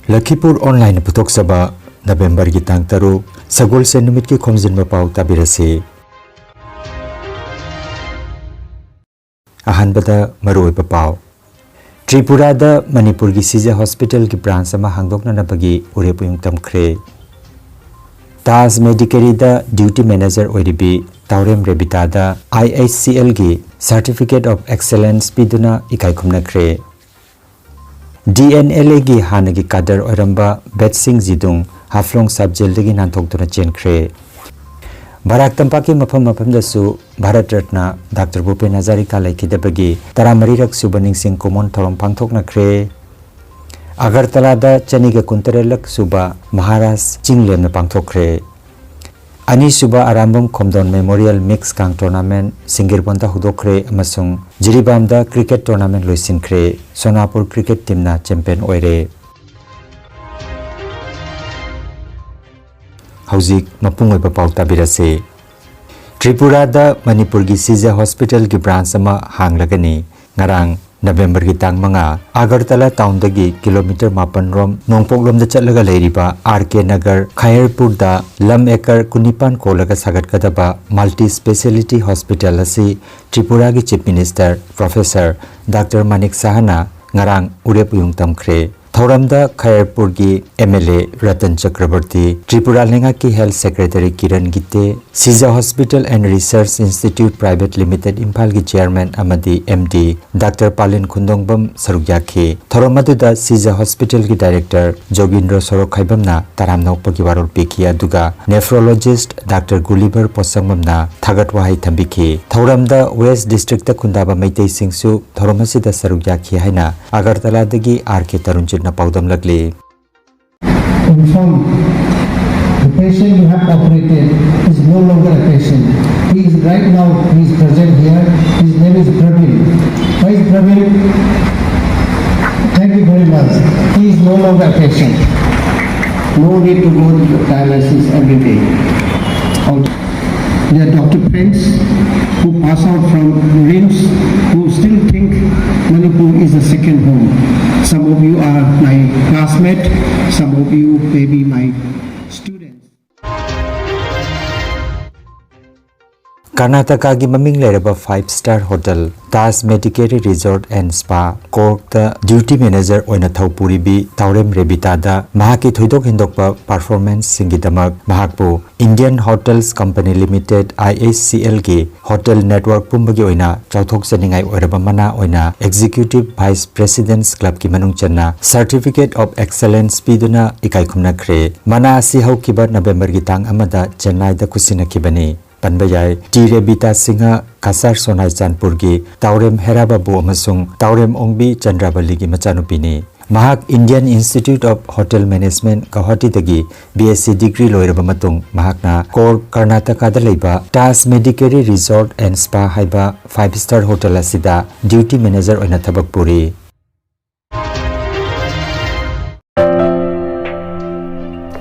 Lakhipur Online Putok Sabha November ki tang taru Sagol se numit ki Khomjinba Pao tabirasi. Ahanbada Maroi Pao Tripura da Manipur ki Sija Hospital ki branch ama hangdokna nabagi urepuyung tamkre. Tas Medicare da Duty Manager oiribi Taurem Rebita da IHCL ki Certificate of Excellence piduna ikai khumnakre. DNLA ki hanagi kadar oramba Betsing Zidung Haflong Subjail dagi nanthokduna chenkre. Barak Tampak ki mafam dasu Bharat Ratna Dr. Bhupen Hazarika laikidabagi taramarirak subaning sing common thorom pangthokna kre. Agartala da chaniga kuntarelak suba Maharashtra Chinglem na pangthokre. Ani suba Arambam Khomdon Memorial Mix Kang Tournament Singirponta hudokre amasung Jiribam da Cricket Tournament loisinkre. Sonapur Cricket Team na champion oire. Hauzik mapungoi papau tabirase. Tripura da Manipur ki Sija Hospital ki branch ama hanglagani. Ngarang November ki tang manga Agartala town dagi kilometer 8 rom Nongpoklom da chatlaga leiriba RK Nagar Khairpur da lam ekar kunipan kolaga sagat kadaba multi speciality hospital asi Tripura ki Chief Minister Professor Dr. Manik Sahana ngarang urepuyung tamkre. Thoramda Khairpur ki MLA Ratan Chakraborty, Tripura Lenga ki Health Secretary Kiran Gite, Sija Hospital and Research Institute Private Limited Imphal ki Chairman Amadi MD Dr. Palin Khundongbam Sarugyakhe, Thoramadu Sija Hospital ki Director Jogindra Sorokhaibamna Taramnokpa ki warol pekia duga Nephrologist Dr. Gulliver Posangmamna Thagat Wahai Thambikhe, Thoramda West District ta Kundaba Meitei Singsu Thoramasida Sarugyakhe haina Agartala dagi RK Tarunjit Paudam Lagli. Inform the patient you have operated is no longer a patient. He is right now, he is present here. His name is Praveen. Why is Praveen? Thank you very much. He is no longer a patient. No need to go to dialysis every day. There are doctor friends who pass out from RIMS who still think Manipur is a second home. Some of you are my classmates, some of you may be my students. Karnataka ki maming leraba 5-star hotel Tas Medicare Resort and Spa Cork da Duty Manager oina Thaupuribi Taurem Rebita da mahaki thoidok hindokpa performance singidamak mahakpu Indian Hotels Company Limited IHCL ki Hotel Network pumbagi oina chauthok saningai oiraba mana oina Executive Vice Presidents Club ki manung channa Certificate of Excellence piduna ikai khumna kre mana asi haukiba November ki tang amada Chennai da kusina kibani Panbayai T. Rebita Singha Kasar Sonai Chanpurgi Taurem Herababu amasung Taurem Ongbi Chandrabaligi Machanupini Mahak Indian Institute of Hotel Management Guwahati dagi BSc degree loiraba matung mahakna Cork Karnataka da leiba Tas Medicare Resort and Spa haiba 5-star hotel asida duty manager oina thabak puri.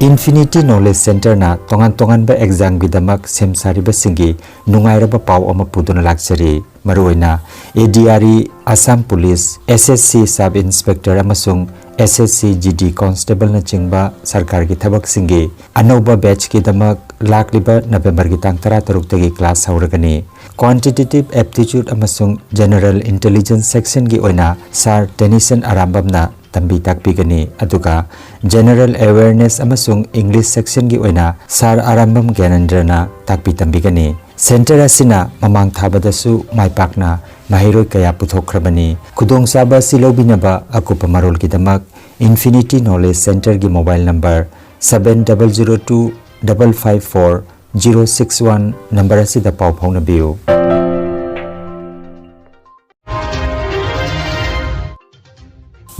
Infinity Knowledge Center na tongan ba exam bidamak semsari ba singi nungaira ba pau ama puduna laksari maruina ADRE Assam Police SSC Sub Inspector amasung SSC GD Constable na chingba sarkar ki thabak singi anoba batch ki damak lakliba November ki tang 13 tagi class hauragani Quantitative Aptitude amasung General Intelligence Section ki oina Sir Tennyson Arambamna tambi takpigani aduga General Awareness amasung English section gi oina Sar Arambam Gyanandrana takpi tambigani Center asina mamang thabadasu maipakna mahiroi kaya puthokrabani khudong saba silobinaba akupa marol ki damak Infinity Knowledge Center gi mobile number 7002 554 061 number asida pau phone biu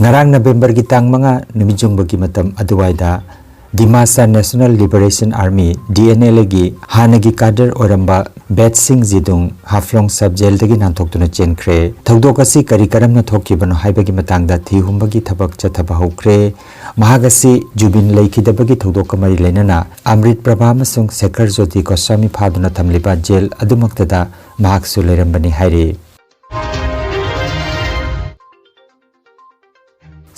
Ngarang November ki tang mga numijung bagi matam aduwaida Dimasa National Liberation Army DNLA gi hanagi kader oramba Betsing Zidung Haflong Subjail dagi nanthokduna chenkre thogdok asi kari karamna thokibano haibagi matangda thihumbagi thabak chathaba hokre mahagasi jubin leikidabagi thogdok kamari lenana Amrit Prabha amasung Sekhar Jyoti Goswami phaduna thamliba jail adumaktada mahaksu leirambani haire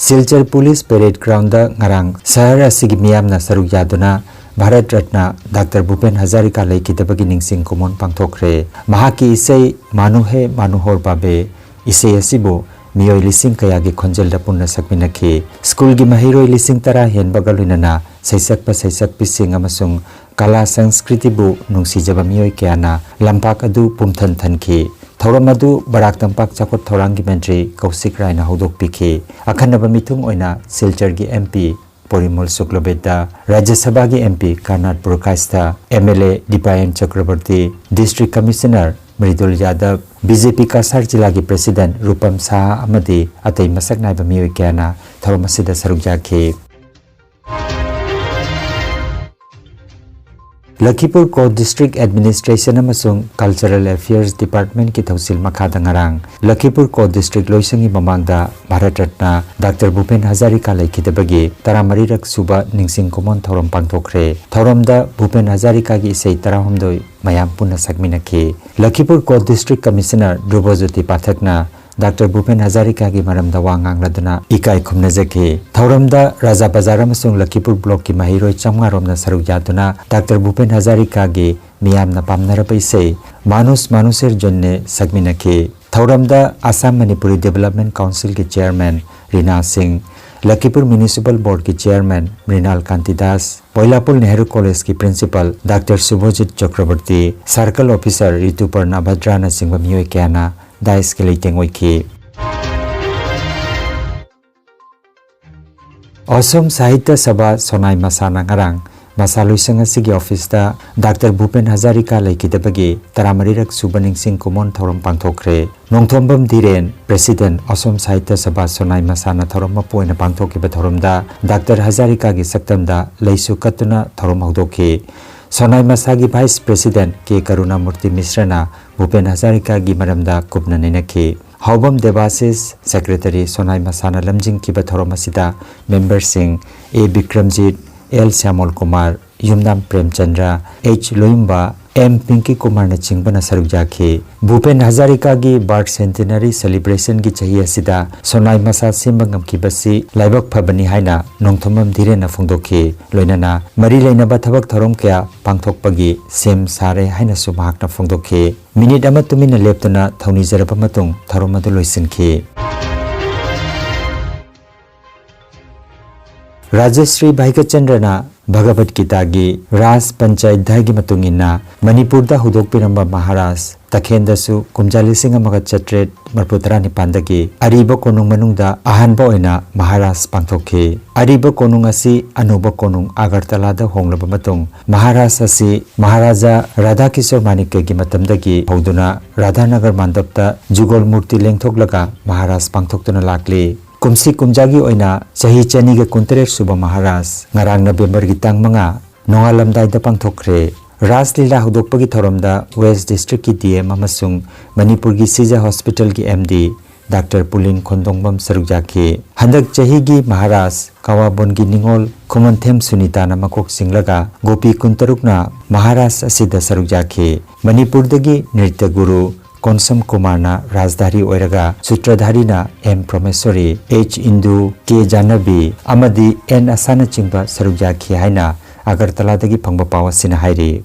Silchar Police Parade Ground da ngarang sahar asigi miyamna saruk yaduna Bharat Ratna Dr. Bhupen Hazarika laikidabagi ningsing kumon pangthokre mahaki isei manuhe manuhor babe isei asibu miyoi lising kayagi khonjel da punna sakminakhi school gi mahiroi lising tara hen bagaluinana saisak pising amasung kala sanskriti bu nungsijaba miyoi kyana lampak adu pumthan thanki Thoram adu Barak Tampak chakot thorangi mentri Kausik Raina hodok pikhi akhanaba mithung oina Silchar gi MP Porimol Suklobeda Rajya Sabha gi MP Karnat Purkaista MLA Dipayan Chakraborty District Commissioner Mridul Yadav BJP Kasar Jila gi President Rupam Saha amadi atai masak naiba miyoi kyana thoram asida saruk jakhi Lakhipur District Administration amasung Cultural Affairs Department ki thausil makhada ngarang Lakhipur District loisangi mamangda Bharat Ratna Dr. Bhupen Hazarika laikidabagi taramari rak suba ningsing komon thoram pangthokre thoramda Bhupen Hazarika gi sei tarahumdoi mayam punna sakminakhi Lakhipur District Commissioner Drubajoti Pathakna Dr. Bhupen Hazarika gi maramda wangang laduna ikai khumnajaki thoramda Raja Bazar amasung Lakhipur block ki mahiroi chamnga romna saruk yaduna Dr. Bhupen Hazarika gi miyamna pamnarapa isei manuser jonne sagminaki thoramda Assam Manipuri Development Council ki chairman Rina Singh Lakhipur Municipal Board ki chairman Mrinal Kanti Das Poilapur Nehru College ki principal Dr. Subhojit Chakraborty circle officer Rituparna Bhadrana Singh miyoi kyana Dais ke leiteng oiki Assam Sahitya Sabha sonai masana ngarang masalui sanga sigi office da Dr. Bhupen Hazarika laikidabagi taramarirak subaning sing kumon thoram pangthokre nongthombam dhiren President Assam Sahitya Sabha sonai masana thoram mapoina pangthokiba thoramda Dr. Hazarika gi saktamda leisu katuna thoram hodokhi Sonai Masagi Vice President K. Karunamurti Misrana Bhupen Hazarika gi maramda kupna ninakhi Haubam Devasis Secretary Sonai Masana Lamjing ki bathoramasida member sing A. Bikramjit L. Syamol Kumar Yumnam Premchandra H. Loimba M. Pinky Kumar na chingbana saruk jakhi Bhupen Hazarika gi birth centenary celebration gi chahi asida Sonai Masa simbangam ki basi laibak phabani haina nongthomam dhirena phongdokhi loinana mari leinaba thabak thorom kya pangthokpagi sem sare haina subhakna phongdokhi minute ama tumina leptuna thauni jarapa matung thorom adu loisinki Rajashri Bhaikachandrana Bhagavad Gita gi Ras Panchayat Dhagi matungina Manipurda hudokpiramba Maharaj Takhendasu kumjalising amaga chatret marputara nipandagi Ariba konung manungda ahanba oina Maharaj pangthokhi Ariba konung asi anuba konung Agartalada honglaba matung Maharaj asi Maharaja Radhakishore Manikya gi matamdagi hoduna Radhanagar mandapta Jugol Murti lengthoklaga Maharaj pangthoktuna lakli Kumsi kumjagi oina chahi chani ga kuntaret suba Maharaj ngarang November gi tang manga nongalamdai da pangthokre Raslila hudokpagi thoramda West District ki DM amasung Manipur gi Sija Hospital ki MD Dr. Pulin Khondongbam sarukjaki handak chahi gi Maharaj Kawabon gi Ningol Khumanthem Sunita na makok singlaga Gopi Kuntarukna Maharaj asida sarukjaki Manipur dagi Nritya Guru Konsam Kumarna Rajdhari Oiraga Sutradharina M. Promesori H. Indu K. Janabi Amadi N. Asana Chingba Sarukjaki Haina Agartala dagi Phangba Pao asina hairi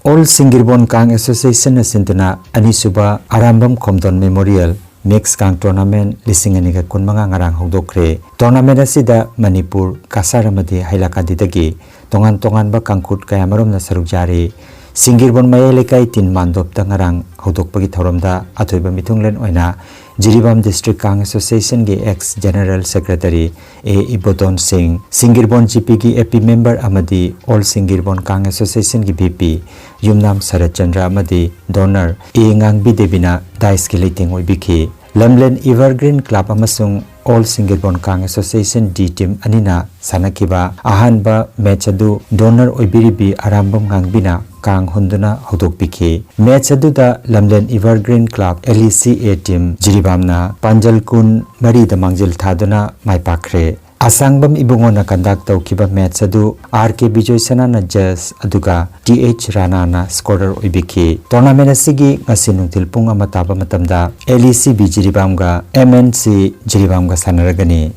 All Singirbon Kang Association Asintuna Anisuba Arambam Khomdon Memorial Mix Kang Tournament Lising Aniga Kunmanga Ngarang Hodokre Tournament Asida Manipur Kasaramadi Hailakadidagi Tongan ba Kangkut Kayamarom na sarukjari Singirbon Mayelekai Tin Mandopta Ngarang Hodokpagi Thoromda Athoiba Mithunglen Oina Jiribam District Kang Association ge ex General Secretary A. Iboton Singh Singirbon GP ki AP member amadi All Singirbon Kang Association ki VP Yumnam Sarat Chandra amadi donor A. Ngangbi Devina Dais ki leiting oibiki Lamlen Evergreen Club amasung All Singirbon Kang Association D Team Anina Sanakiba Ahanba Mechadu Donor Oibiribi Arambam Gangbina Kang Hunduna Hodok Piki Mechaduda Lamlen Evergreen Club LECA Team Jiribamna Panjal Kun Mari the Mangjil Thaduna Mai Pakre Asangbam Ibungona conduct Kiba Metsadu RK Bijoy Sanana Jazz Aduga TH Ranana Scorer Oibiki Tournament Asigi Ngasinung Tilpung Amataba Matamda LEC Bijiribamga MNC Jiribamga Sanaragani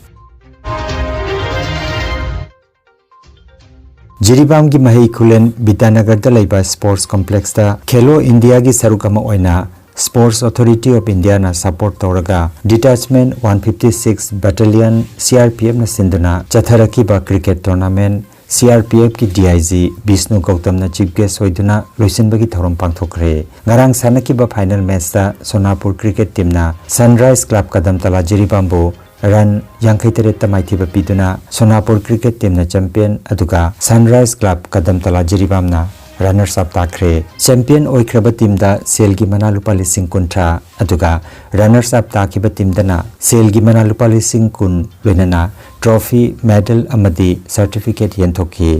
Jiribam ki Mahi Kulen Bitanagar Dalaiba Sports Complex da Khelo India ki Sarukama Oina Sports Authority of India na support Toraga Detachment 156 Battalion CRPF na Sinduna Chatharaki ba Cricket Tournament CRPF ki DIG Vishnu Gautam na Chief Guest Hoiduna Loisinbagi Thorom Pangthokre Ngarang Sanaki ba final match da Sonapur Cricket Team na Sunrise Club Kadam Tala Jiribambo Run Yankaitere Tamaithiba Piduna Sonapur Cricket Team na champion aduga Sunrise Club Kadam Tala Jiribam na runners up takre champion oikraba team da selgi mana lupa lising kuntra aduga runners up takiba team dana selgi mana lupa lising kun wenana trophy medal amadi certificate yenthoki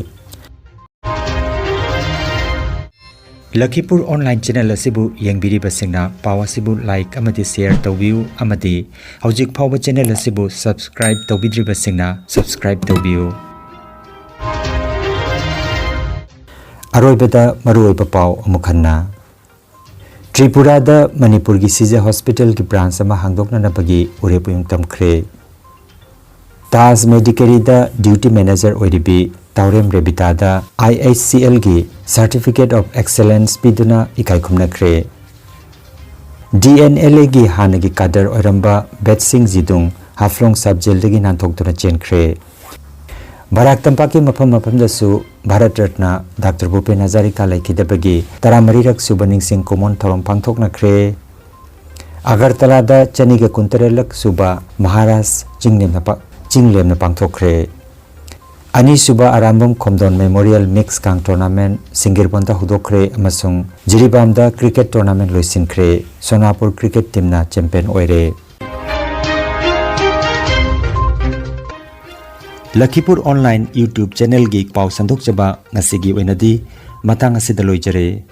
Lakhipur Online Channel asibu yengbiriba singna pawa sibu like amadi share tawbiu amadi hojik phawba channel asibu subscribe tawbidriba singna subscribe tawbiu Aroibada Maruiba Pao Amukhanna Tripura da Manipur ki Siza Hospital ki branch ama hangdokna nabagi urepuyung tamkre Taj Medicare da duty manager oiribi Taurem Rebita da IHCL ki Certificate of Excellence piduna ikai khumnakre DNLA ki hanagi kadar oramba Betsing Jidung Haflong subjail dagi nanthokduna chenkre Barak Tampak ki mafam dasu Bharat Ratna Dr. Bhupen Hazarika laikidabagi taramarirak subaning sing common thorom pangthokna kre Agartala da chaniga kuntarelak suba Maharashtra Jinglemna pangthokre Ani suba Arambam Khomdon Memorial Mix Kang Tournament Singirbonda hudokre amasung Jiribam da cricket tournament loisinkre Sonapur cricket team na champion oire Lakhipur Online YouTube channel gi pau sandok jaba ngasigi wenadi matang asida loijare